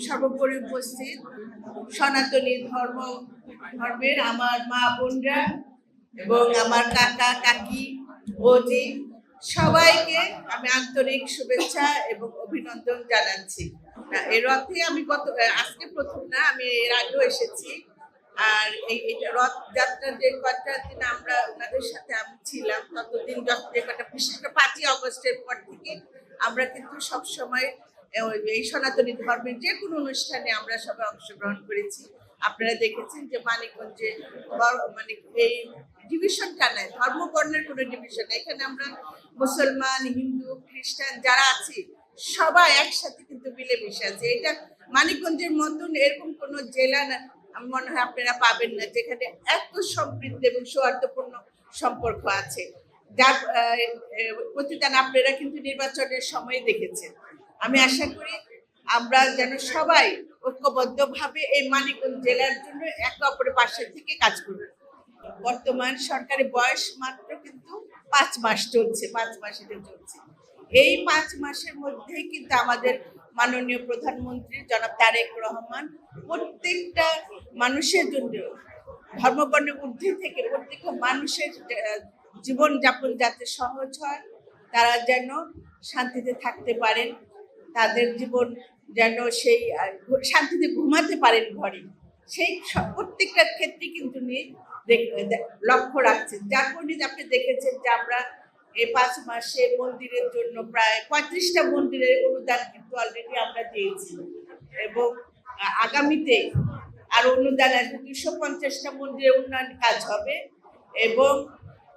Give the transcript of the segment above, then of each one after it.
সর্বোপরি উপস্থিত সনাতনী ধর্মের আমার মা বোনরা এবং আমার কাকা কাকি বৌদি সবাইকে আমি আন্তরিক শুভেচ্ছা এবং অভিনন্দন জানাচ্ছি। এর অর্থে আমি আজকে প্রথম না, আমি এর আগেও এসেছি। আর এই রথযাত্রা যে কটা দিন আমরা ওনাদের সাথে আমি ছিলাম, ততদিন যে কটা বিশেষ করে 5ই আগস্টের পর থেকে আমরা কিন্তু সবসময় এই সনাতনী ধর্মের যে কোনো অনুষ্ঠানে আমরা সবাই অংশগ্রহণ করেছি। আপনারা দেখেছেন যে মানিকগঞ্জে মানে এই ডিভিশনটা নাই, ধর্মবর্ণের কোনো ডিভিশন, এখানে আমরা মুসলমান, হিন্দু, খ্রিস্টান যারা আছি সবাই একসাথে কিন্তু মিলেমিশে আছে। এটা মানিকগঞ্জের মতন এরকম কোনো জেলা না, আমি মনে হয় আপনারা পাবেন না যেখানে এত সমৃদ্ধ এবং সৌহার্দ্যপূর্ণ সম্পর্ক আছে। যার প্রতিদান আপনারা কিন্তু নির্বাচনের সময় দেখেছেন। আমি আশা করি আমরা যেন সবাই ঐক্যবদ্ধভাবে এই মানিকগঞ্জ জেলার জন্য একে অপরের পাশে থেকে কাজ করব। বর্তমান সরকারি বয়স মাত্র কিন্তু 5 মাস চলছে, 5 মাস এটা চলছে। এই 5 মাসের মধ্যে কিন্তু আমাদের মাননীয় প্রধানমন্ত্রী জনাব তারেক রহমান প্রত্যেকটা মানুষের জন্য ধর্মবর্ণের ঊর্ধ্বে থেকে প্রত্যেকটা মানুষের জীবনযাপন যাতে সহজ হয়, তারা যেন শান্তিতে থাকতে পারেন, তাদের জীবন যেন সেই শান্তিতে ঘুমাতে পারেন ঘরে, সেই প্রত্যেকটা ক্ষেত্রে কিন্তু লক্ষ্য রাখছেন। যার পরিণতি আপনি দেখেছেন যে আমরা এই 5 মাসে মন্দিরের জন্য প্রায় 35টা মন্দিরের অনুদান কিন্তু অলরেডি আমরা দিয়েছি এবং আগামীতে আর অনুদান আসবে। 250টা মন্দিরের উন্নয়ন কাজ হবে এবং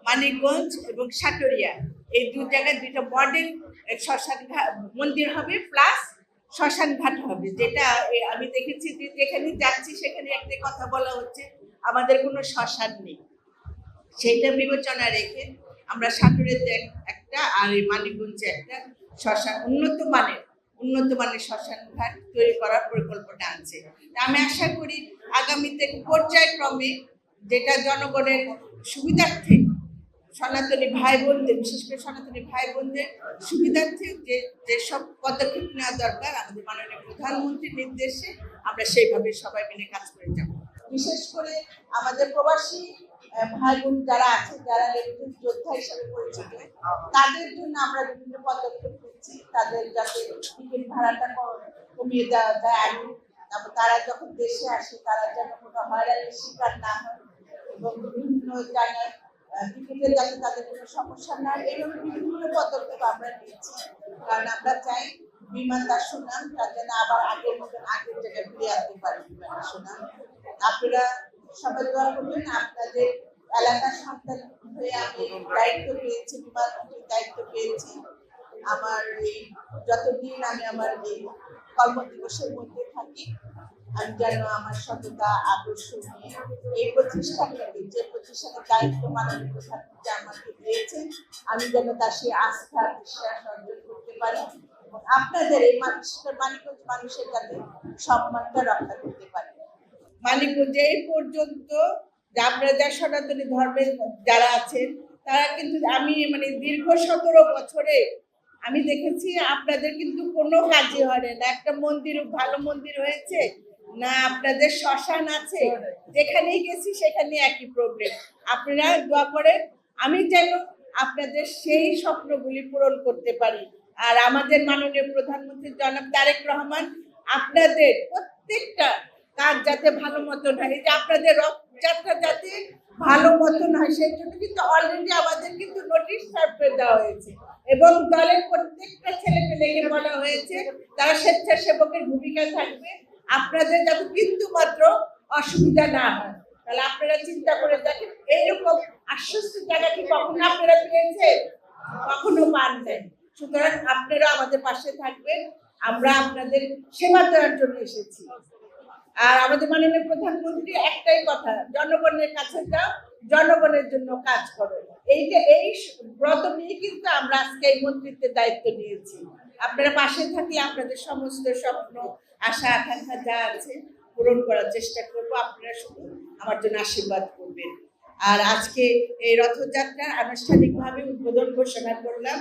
মানিকগঞ্জ এবং সাটুরিয়া এই 2 জায়গায় 2টা মডেল শ্মশান মন্দির হবে প্লাস শ্মশান ঘাট হবে। যেটা আমি দেখেছি যে যেখানে যাচ্ছি সেখানে একটা কথা বলা হচ্ছে আমাদের কোনো শ্মশান নেই, সেইটা বিবেচনা রেখে আমরা সাটুরিয়াতে একটা আর এই মানিকগঞ্জে একটা শ্মশান উন্নত মানের শ্মশান ঘাট তৈরি করার পরিকল্পনা আছে। আমি আশা করি আগামীতে পর্যায়ক্রমে যেটা জনগণের সুবিধার্থে সনাতনী ভাই বোনদের, বিশেষ করে সনাতনী ভাই বোনদের সুবিধার্থে যেসব পদক্ষেপ নেওয়া দরকার আমাদের মাননীয় প্রধানমন্ত্রীর নির্দেশে আমরা সেইভাবে সবাই মিলে কাজ করে যাব। বিশেষ করে আমাদের প্রবাসী ভাই বোন যারা আছে, যারা যোদ্ধা হিসাবে পরিচিত, তাদের জন্য আমরা বিভিন্ন পদক্ষেপ নিচ্ছি। তাদের যাতে টিকিট ভাড়াটা কমিয়ে দেওয়া যায়, আগে তারপর তারা যখন দেশে আসে তারা যেন কোনো হয়রানির শিকার না হয় এবং বিভিন্ন জায়গায় টিকিটের যাতে তাদের কোনো সমস্যা না হয়, এইভাবে বিভিন্ন পদক্ষেপ আমরা নিচ্ছি। কারণ আমরা চাই বিমান তার সুনাম তার যেন আবার আগের মতন আগের জায়গায় ফিরে আসতে পারে বিমানের সুনাম। আপনারা সবাই দোয়া করবেন। আপনাদের এলাকার সন্তান হয়ে আমি দায়িত্ব পেয়েছি, বিমানমন্ত্রীর দায়িত্ব পেয়েছি। আমার এই যতদিন আমি আমার এই কর্মদিবসের মধ্যে থাকি, আমি যেন আমার সততা আদর্শ নিয়ে এই প্রতিষ্ঠানটাকে, যে প্রতিষ্ঠানের দায়িত্ব মাননীয় প্রধানমন্ত্রী আমাকে দিয়েছেন, আমি যেন তার সেই আস্থা বিশ্বাস অর্জন করতে পারি এবং আপনাদের এই মানিকগঞ্জ মানুষের যাতে সম্মানটা রক্ষা করতে পারি। মানিকগঞ্জে এই পর্যন্ত আমরা যা সনাতনী ধর্মের যারা আছেন তারা কিন্তু আমি মানে দীর্ঘ 17 বছরে আমি দেখেছি আপনাদের কিন্তু কোনো কাজই হয় না। একটা মন্দির, ভালো মন্দির হয়েছে না, আপনাদের শ্মশান আছে, যেখানেই গেছি সেখানে একই প্রবলেম। আপনারা দোয়া করেন আমি যেন আপনাদের সেই স্বপ্নগুলি পূরণ করতে পারি। আর আমাদের মাননীয় প্রধানমন্ত্রী জনাব তারেক রহমান আপনাদের প্রত্যেকটা কাজ যাতে ভালো মতন হয়, যে আপনাদের রথযাত্রা যাতে ভালো মতন হয় সেই জন্য কিন্তু অলরেডি আমাদের কিন্তু নোটিশ সার্ভ করে দেওয়া হয়েছে এবং দলের প্রত্যেকটা ছেলেপেলেকে বলা হয়েছে তারা স্বেচ্ছাসেবকের ভূমিকায় থাকবে। আপনাদের যাতে কিন্তু মাত্র অসুবিধা না হয়, তাহলে আপনারা চিন্তা করে দেখেন এইরকম আশ্বস্ত জায়গা কি কখনো আপনারা পেয়েছেন? কখনো পান নাই। সুতরাং আপনারা আমাদের পাশে থাকবেন, আমরা আপনাদের সেবা দেওয়ার জন্য এসেছি। আর আমাদের মাননীয় প্রধানমন্ত্রী একটাই কথা, জনগণের কাছে যাও, জনগণের জন্য কাজ করো। এই ব্রত নিয়ে কিন্তু আমরা আজকে এই মন্ত্রিত্বের দায়িত্ব নিয়েছি। আপনারা পাশে থাকলে আপনাদের সমস্ত স্বপ্ন, আশা, আকাঙ্ক্ষা যা আছে পূরণ করার চেষ্টা করব। আপনারা শুধু আমার জন্য আশীর্বাদ করবেন। আর আজকে এই রথযাত্রার আনুষ্ঠানিকভাবে উদ্বোধন ঘোষণা করলাম।